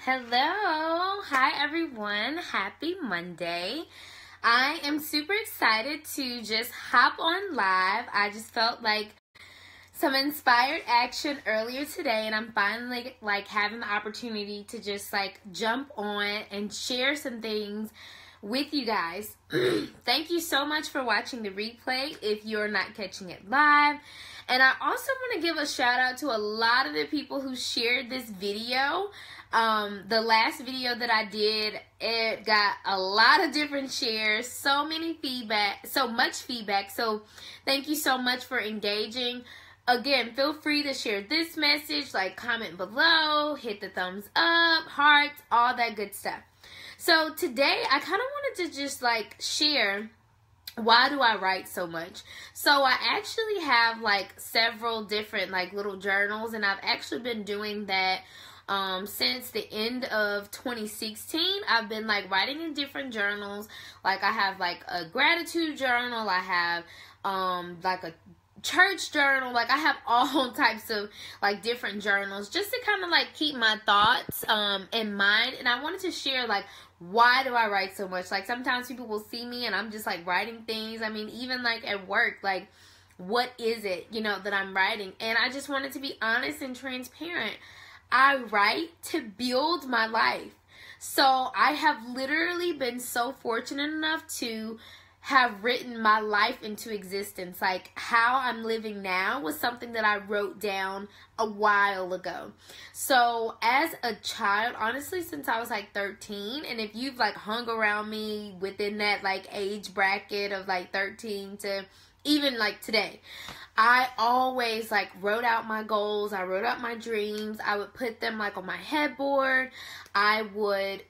Hello. Hi, everyone. Happy Monday. I am super excited to just hop on live. I just felt like some inspired action earlier today, and I'm finally having the opportunity to just jump on and share some things with you guys. Thank you so much for watching the replay if you're not catching it live. And I also want to give a shout out to a lot of the people who shared this video. The last video that I did, it got a lot of different shares, so much feedback. So thank you so much for engaging. Again, feel free to share this message, comment below, hit the thumbs up, hearts, all that good stuff. So today I kind of wanted to just share, why do I write so much? So I actually have several different little journals, and I've actually been doing that since the end of 2016. I've been writing in different journals. I have a gratitude journal, I have a church journal, I have all types of different journals just to kind of keep my thoughts in mind. And I wanted to share why do I write so much? Sometimes people will see me and I'm just writing things. I mean, even at work, what is it, that I'm writing? And I just wanted to be honest and transparent. I write to build my life. So I have literally been so fortunate enough to have written my life into existence. How I'm living now was something that I wrote down a while ago. So as a child, honestly, since I was 13, and if you've hung around me within that age bracket of 13 to even today, I always wrote out my goals. I wrote out my dreams. I would put them on my headboard. I would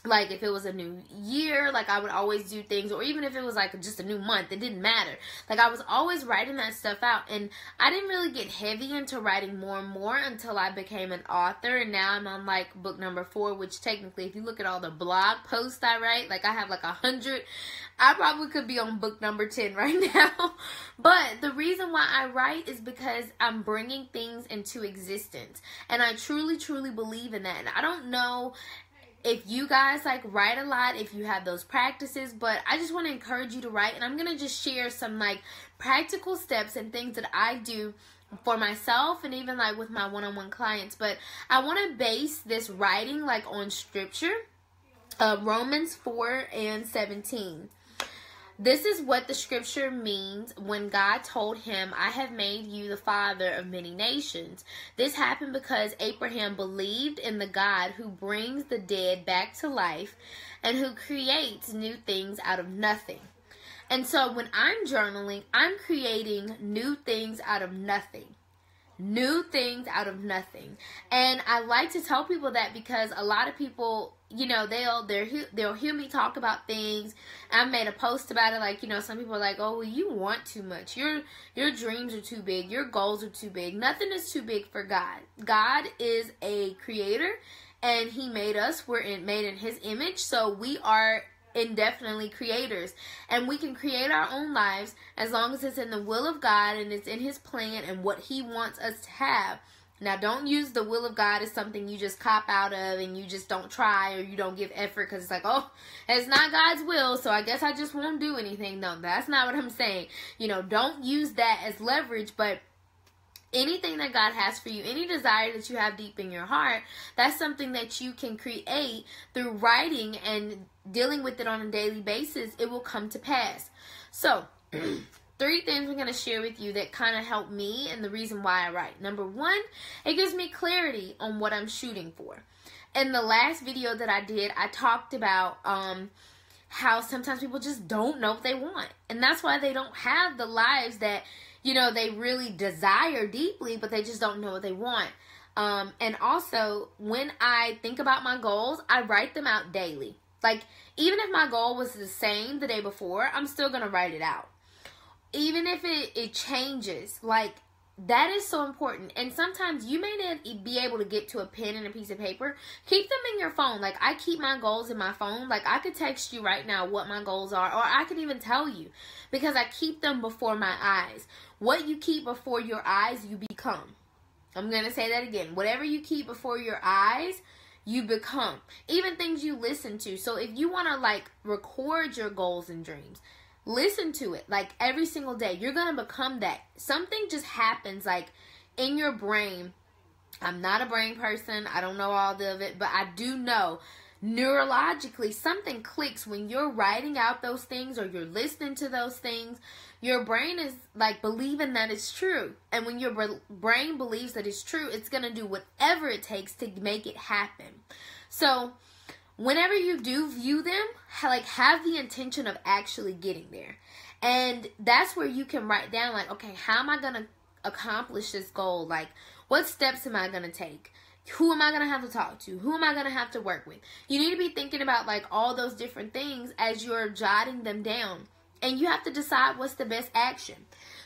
if it was a new year, I would always do things, or even if it was just a new month, it didn't matter. I was always writing that stuff out, and I didn't really get heavy into writing more and more until I became an author, and now I'm on book number 4, which technically, if you look at all the blog posts I write, I have 100. I probably could be on book number 10 right now. But the reason why I write is because I'm bringing things into existence, and I truly, truly believe in that. And I don't know if you guys write a lot, if you have those practices, but I just want to encourage you to write. And I'm going to just share some practical steps and things that I do for myself and even with my one-on-one clients. But I want to base this writing on scripture, Romans 4:17. This is what the scripture means when God told him, I have made you the father of many nations. This happened because Abraham believed in the God who brings the dead back to life and who creates new things out of nothing. And so when I'm journaling, I'm creating new things out of nothing. New things out of nothing. And I like to tell people that because a lot of people, they'll hear me talk about things. I made a post about it, some people are oh, well, you want too much. Your dreams are too big. Your goals are too big. Nothing is too big for God. God is a creator, and he made us. We're made in his image, so we are indefinitely creators, and we can create our own lives as long as it's in the will of God and it's in his plan and what he wants us to have. Now, don't use the will of God as something you just cop out of and you just don't try or you don't give effort because it's oh, it's not God's will, so I guess I just won't do anything. No, that's not what I'm saying. Don't use that as leverage, but anything that God has for you, any desire that you have deep in your heart, that's something that you can create through writing and dealing with it on a daily basis. It will come to pass. So, 3 things I'm going to share with you that kind of help me and the reason why I write. Number 1, it gives me clarity on what I'm shooting for. In the last video that I did, I talked about how sometimes people just don't know what they want. And that's why they don't have the lives that they really desire deeply, but they just don't know what they want. And also, when I think about my goals, I write them out daily. Even if my goal was the same the day before, I'm still going to write it out. Even if it changes, that is so important. And sometimes you may not be able to get to a pen and a piece of paper. Keep them in your phone. I keep my goals in my phone. I could text you right now what my goals are, or I could even tell you because I keep them before my eyes. What you keep before your eyes, you become. I'm going to say that again. Whatever you keep before your eyes, you become. Even things you listen to. So if you want to like record your goals and dreams, listen to it like every single day. You're going to become that. Something just happens like in your brain. I'm not a brain person. I don't know all of it, but I do know neurologically something clicks when you're writing out those things or you're listening to those things. Your brain is like believing that it's true. And when your brain believes that it's true, it's going to do whatever it takes to make it happen. So whenever you do view them, like have the intention of actually getting there. And that's where you can write down like, okay, how am I going to accomplish this goal? Like, what steps am I going to take? Who am I going to have to talk to? Who am I going to have to work with? You need to be thinking about like all those different things as you're jotting them down. And you have to decide what's the best action.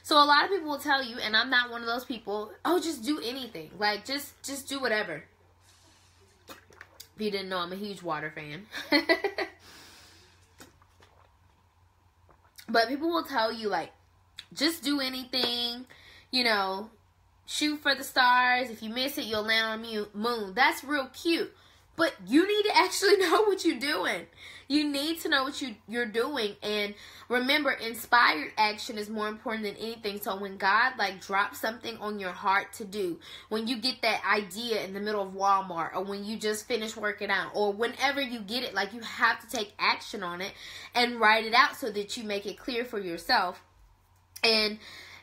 So a lot of people will tell you, and I'm not one of those people, oh, just do anything. Like, just do whatever. If you didn't know, I'm a huge water fan. But people will tell you, like, just do anything, you know, shoot for the stars. If you miss it, you'll land on the moon. That's real cute. But you need to actually know what you're doing. You need to know what you're doing. And remember, inspired action is more important than anything. So when God like drops something on your heart to do, when you get that idea in the middle of Walmart, or when you just finish working out, or whenever you get it, like you have to take action on it and write it out so that you make it clear for yourself. And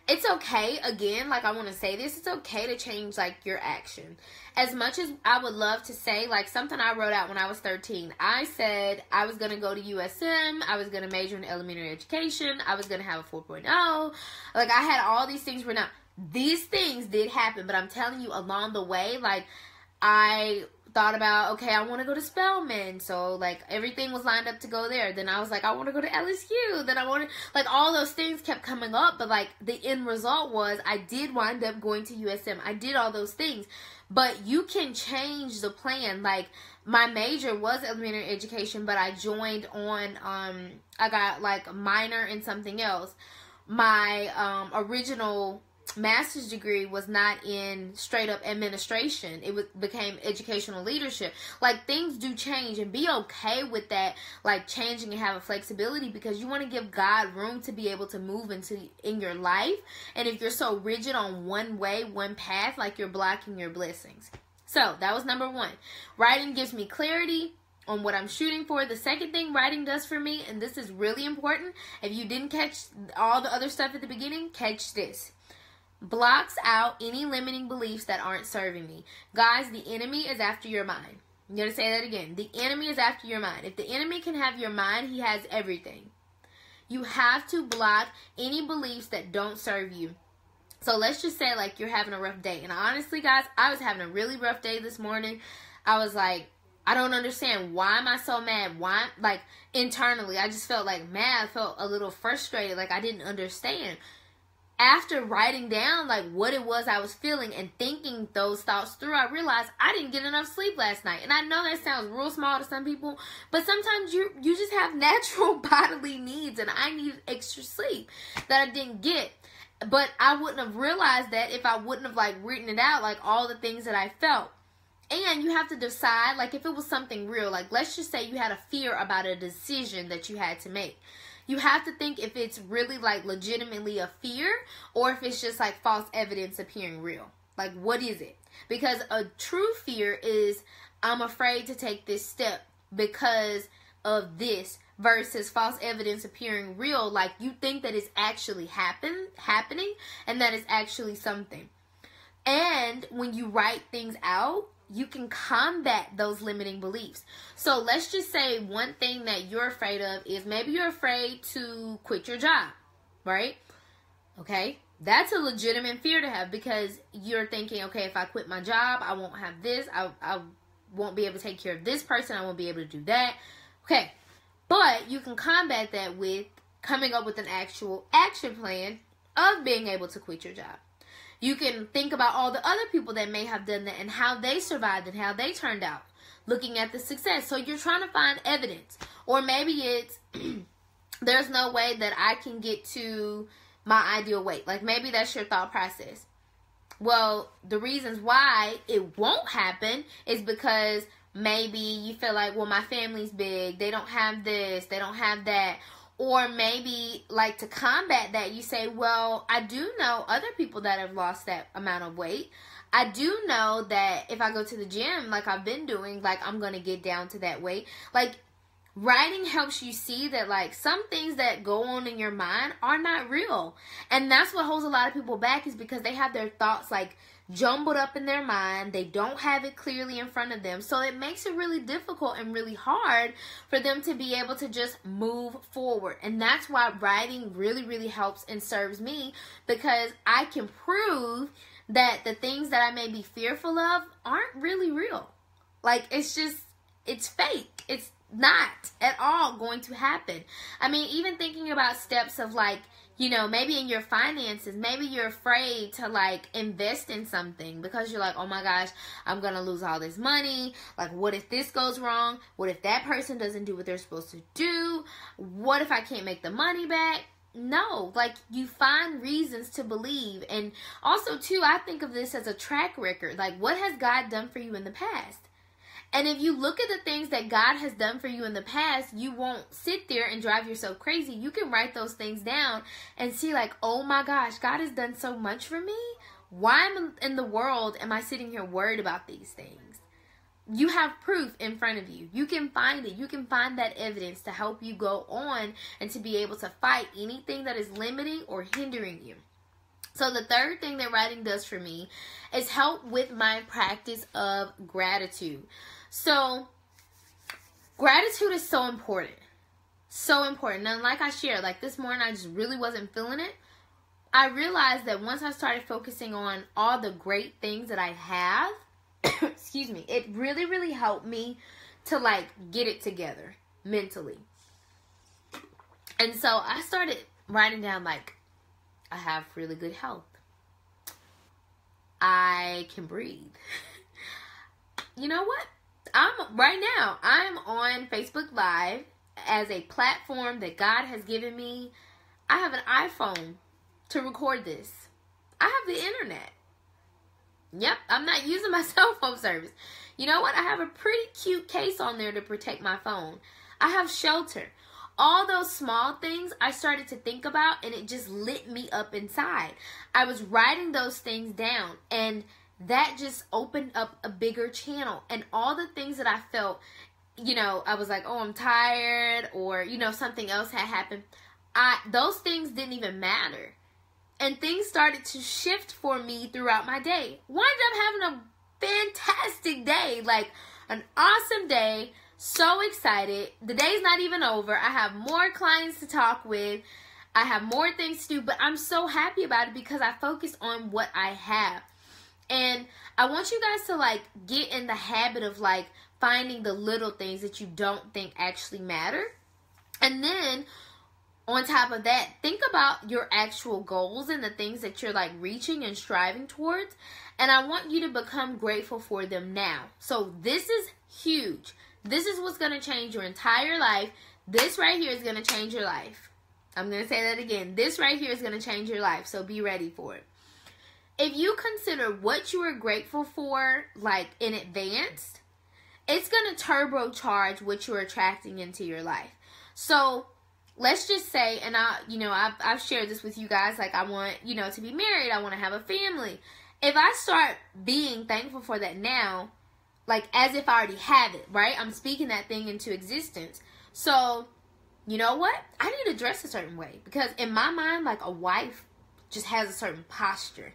it's okay, again, like I want to say this, it's okay to change like your action. As much as I would love to say, like something I wrote out when I was 13, I said I was going to go to USM, I was going to major in elementary education, I was going to have a 4.0, like I had all these things written out. These things did happen, but I'm telling you along the way, like I thought about, okay, I want to go to Spelman, so like everything was lined up to go there. Then I was like, I want to go to LSU. Then I wanted, like all those things kept coming up, but like the end result was I did wind up going to USM. I did all those things, but you can change the plan. Like my major was elementary education, but I joined on, I got like a minor in something else. My original master's degree was not in straight up administration. It became educational leadership. Like things do change, and be okay with that, like changing and have a flexibility, because you want to give God room to be able to move in your life. And if you're so rigid on one way, one path, like you're blocking your blessings. So that was number one. Writing gives me clarity on what I'm shooting for. The second thing writing does for me, and this is really important, if you didn't catch all the other stuff at the beginning, catch this. Blocks out any limiting beliefs that aren't serving me. Guys, the enemy is after your mind. I'm going to say that again. The enemy is after your mind. If the enemy can have your mind, he has everything. You have to block any beliefs that don't serve you. So let's just say like you're having a rough day. And honestly, guys, I was having a really rough day this morning. I was like, I don't understand. Why am I so mad? Why? Like internally, I just felt like mad. I felt a little frustrated. Like I didn't understand. After writing down like what it was I was feeling and thinking those thoughts through, I realized I didn't get enough sleep last night. And I know that sounds real small to some people, but sometimes you just have natural bodily needs, and I needed extra sleep that I didn't get. But I wouldn't have realized that if I wouldn't have like written it out, like all the things that I felt. And you have to decide, like if it was something real, like let's just say you had a fear about a decision that you had to make. You have to think if it's really like legitimately a fear, or if it's just like false evidence appearing real. Like what is it? Because a true fear is I'm afraid to take this step because of this, versus false evidence appearing real, like you think that it's actually happening and that it's actually something. And when you write things out, you can combat those limiting beliefs. So let's just say one thing that you're afraid of is maybe you're afraid to quit your job, right? Okay, that's a legitimate fear to have, because you're thinking, okay, if I quit my job, I won't have this, I won't be able to take care of this person, I won't be able to do that. Okay, but you can combat that with coming up with an actual action plan of being able to quit your job. You can think about all the other people that may have done that and how they survived and how they turned out, looking at the success. So you're trying to find evidence. Or maybe it's, there's no way that I can get to my ideal weight. Like maybe that's your thought process. Well, the reasons why it won't happen is because Maybe you feel like, well, my family's big. They don't have this. They don't have that. Or maybe, like, to combat that, you say, well, I do know other people that have lost that amount of weight. I do know that if I go to the gym, like I've been doing, like, I'm going to get down to that weight. Like, writing helps you see that, like, some things that go on in your mind are not real. And that's what holds a lot of people back, is because they have their thoughts, like, jumbled up in their mind. They don't have it clearly in front of them. So it makes it really difficult and really hard for them to be able to just move forward. And that's why writing really, really helps and serves me, because I can prove that the things that I may be fearful of aren't really real. Like, it's fake. It's not at all going to happen. I mean, even thinking about steps of, like, you know, maybe in your finances, maybe you're afraid to, like, invest in something because you're like, oh my gosh, I'm going to lose all this money. Like, what if this goes wrong? What if that person doesn't do what they're supposed to do? What if I can't make the money back? No, like, you find reasons to believe. And also, too, I think of this as a track record. Like, what has God done for you in the past? And if you look at the things that God has done for you in the past, you won't sit there and drive yourself crazy. You can write those things down and see, like, oh my gosh, God has done so much for me. Why in the world am I sitting here worried about these things? You have proof in front of you. You can find it. You can find that evidence to help you go on and to be able to fight anything that is limiting or hindering you. So the third thing that writing does for me is help with my practice of gratitude. So gratitude is so important. So important. And like I shared, like this morning, I just really wasn't feeling it. I realized that once I started focusing on all the great things that I have, excuse me, it really, really helped me to, like, get it together mentally. And so I started writing down, like, I have really good health. I can breathe. You know what? Right now, I'm on Facebook Live as a platform that God has given me. I have an iPhone to record this. I have the internet. Yep, I'm not using my cell phone service. You know what? I have a pretty cute case on there to protect my phone. I have shelter. All those small things I started to think about, and it just lit me up inside. I was writing those things down, and that just opened up a bigger channel. And all the things that I felt, you know, I was like, oh, I'm tired, or, you know, something else had happened. Those things didn't even matter. And things started to shift for me throughout my day. Wound up having a fantastic day, like an awesome day. So excited. The day's not even over. I have more clients to talk with. I have more things to do, but I'm so happy about it because I focus on what I have. And I want you guys to, like, get in the habit of, like, finding the little things that you don't think actually matter. And then on top of that, think about your actual goals and the things that you're, like, reaching and striving towards. And I want you to become grateful for them now. So this is huge. This is what's going to change your entire life. This right here is going to change your life. I'm going to say that again. This right here is going to change your life. So be ready for it. If you consider what you are grateful for, like, in advance, it's going to turbocharge what you're attracting into your life. So let's just say, and I've shared this with you guys, like, I want, to be married. I want to have a family. If I start being thankful for that now, like, as if I already have it, right? I'm speaking that thing into existence. So, you know what? I need to dress a certain way. Because in my mind, like, a wife just has a certain posture.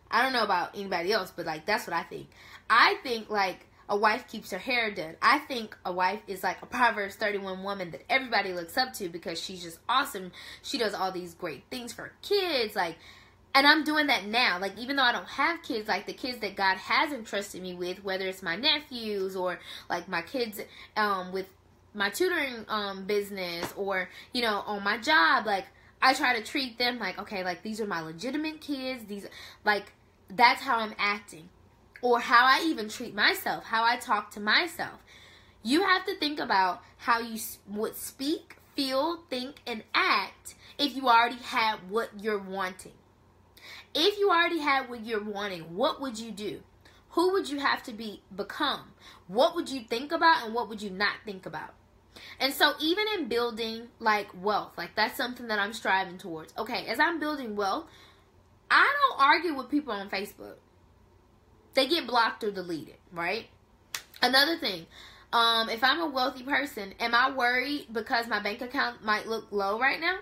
I don't know about anybody else, but, like, that's what I think. I think, like, a wife keeps her hair done. I think a wife is like a Proverbs 31 woman that everybody looks up to because she's just awesome. She does all these great things for her kids, like, and I'm doing that now. Like, even though I don't have kids, like, the kids that God has entrusted me with, whether it's my nephews or, like, my kids with my tutoring business or, on my job, like, I try to treat them like, okay, like, these are my legitimate kids. These, like, that's how I'm acting. Or how I even treat myself, how I talk to myself. You have to think about how you would speak, feel, think, and act if you already had what you're wanting. If you already had what you're wanting, what would you do? who would you have to become? What would you think about and what would you not think about? And so even in building like wealth, like that's something that I'm striving towards. Okay, as I'm building wealth, I don't argue with people on Facebook. They get blocked or deleted, right? Another thing, if I'm a wealthy person, am I worried because my bank account might look low right now?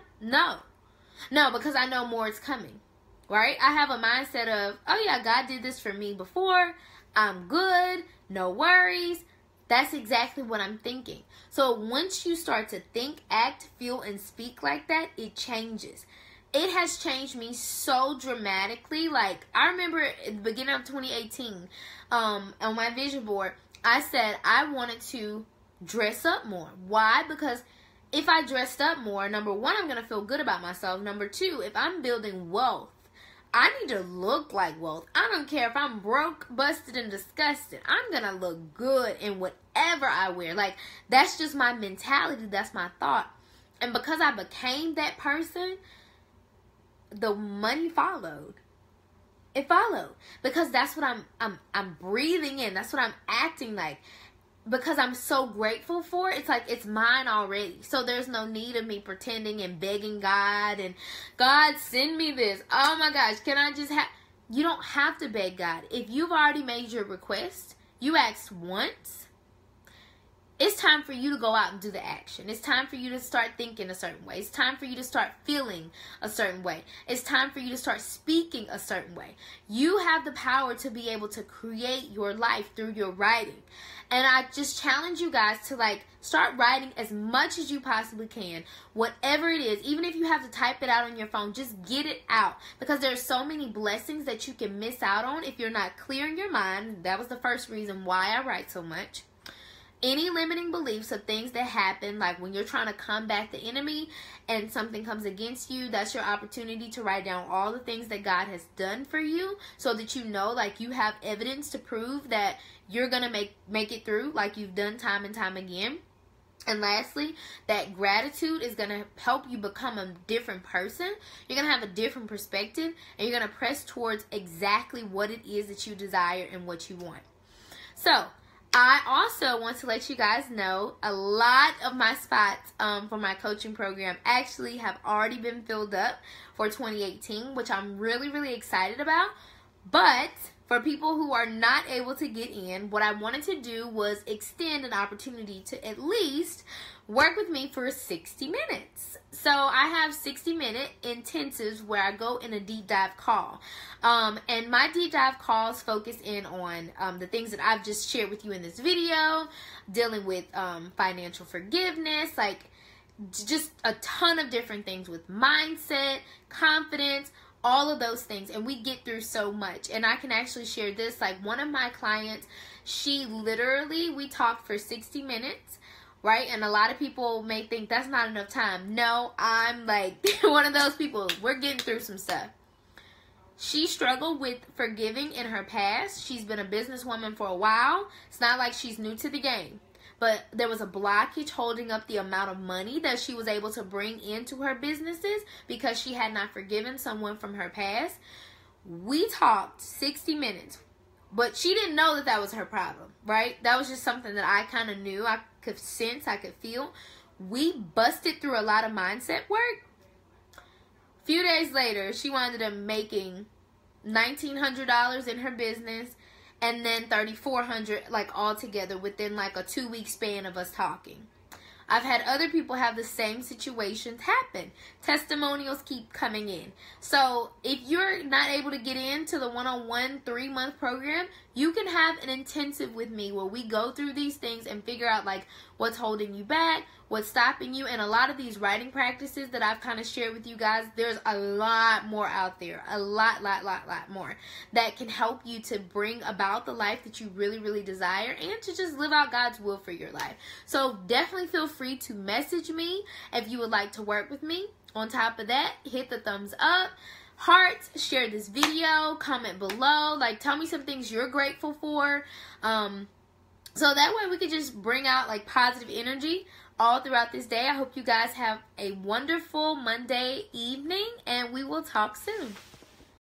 No, because I know more is coming, right? I have a mindset of, oh yeah, God did this for me before. I'm good. No worries. That's exactly what I'm thinking. So once you start to think, act, feel, and speak like that, it changes. It has changed me so dramatically. Like, I remember at the beginning of 2018, on my vision board, I said I wanted to dress up more. Why? Because if I dressed up more, number one, I'm going to feel good about myself. Number two, if I'm building wealth, I need to look like wealth. I don't care if I'm broke, busted, and disgusted. I'm going to look good in whatever I wear. Like, that's just my mentality. That's my thought. And because I became that person, the money followed. It followed. Because that's what I'm breathing in. That's what I'm acting like. Because I'm so grateful for it, it's like it's mine already. So there's no need of me pretending and begging God and God, send me this. Oh my gosh, can I just have... You don't have to beg God. If you've already made your request, you asked once, it's time for you to go out and do the action. It's time for you to start thinking a certain way. It's time for you to start feeling a certain way. It's time for you to start speaking a certain way. You have the power to be able to create your life through your writing. And I just challenge you guys to like start writing as much as you possibly can. Whatever it is, even if you have to type it out on your phone, just get it out. Because there's so many blessings that you can miss out on if you're not clear in your mind. That was the first reason why I write so much. Any limiting beliefs of things that happen, like when you're trying to combat the enemy and something comes against you, that's your opportunity to write down all the things that God has done for you so that you know, like, you have evidence to prove that you're going to make it through like you've done time and time again. And lastly, that gratitude is going to help you become a different person. You're going to have a different perspective and you're going to press towards exactly what it is that you desire and what you want. So, I also want to let you guys know a lot of my spots for my coaching program actually have already been filled up for 2018, which I'm really, really excited about. But for people who are not able to get in, what I wanted to do was extend an opportunity to at least work with me for 60 minutes. So I have 60-minute intensives where I go in a deep dive call. And my deep dive calls focus in on the things that I've just shared with you in this video, dealing with financial forgiveness, like just a ton of different things with mindset, confidence, all of those things. And we get through so much. And I can actually share this. Like, one of my clients, we talked for 60 minutes. Right? And a lot of people may think that's not enough time. No, I'm like one of those people. We're getting through some stuff. She struggled with forgiving in her past. She's been a businesswoman for a while. It's not like she's new to the game. But there was a blockage holding up the amount of money that she was able to bring into her businesses because she had not forgiven someone from her past. We talked 60 minutes. But she didn't know that that was her problem, right? That was just something that I kind of knew. I could sense, I could feel. We busted through a lot of mindset work. A few days later, she wound up making $1,900 in her business and then $3,400 like all together within like a 2-week span of us talking. I've had other people have the same situations happen. Testimonials keep coming in. So if you're not able to get into the one-on-one 3-month program, you can have an intensive with me where we go through these things and figure out like what's holding you back, what's stopping you. And a lot of these writing practices that I've kind of shared with you guys, there's a lot more out there. A lot more that can help you to bring about the life that you really, really desire and to just live out God's will for your life. So definitely feel free to message me if you would like to work with me. On top of that, hit the thumbs up, heart, share this video, comment below, like tell me some things you're grateful for. So that way we could just bring out like positive energy all throughout this day. I hope you guys have a wonderful Monday evening and we will talk soon.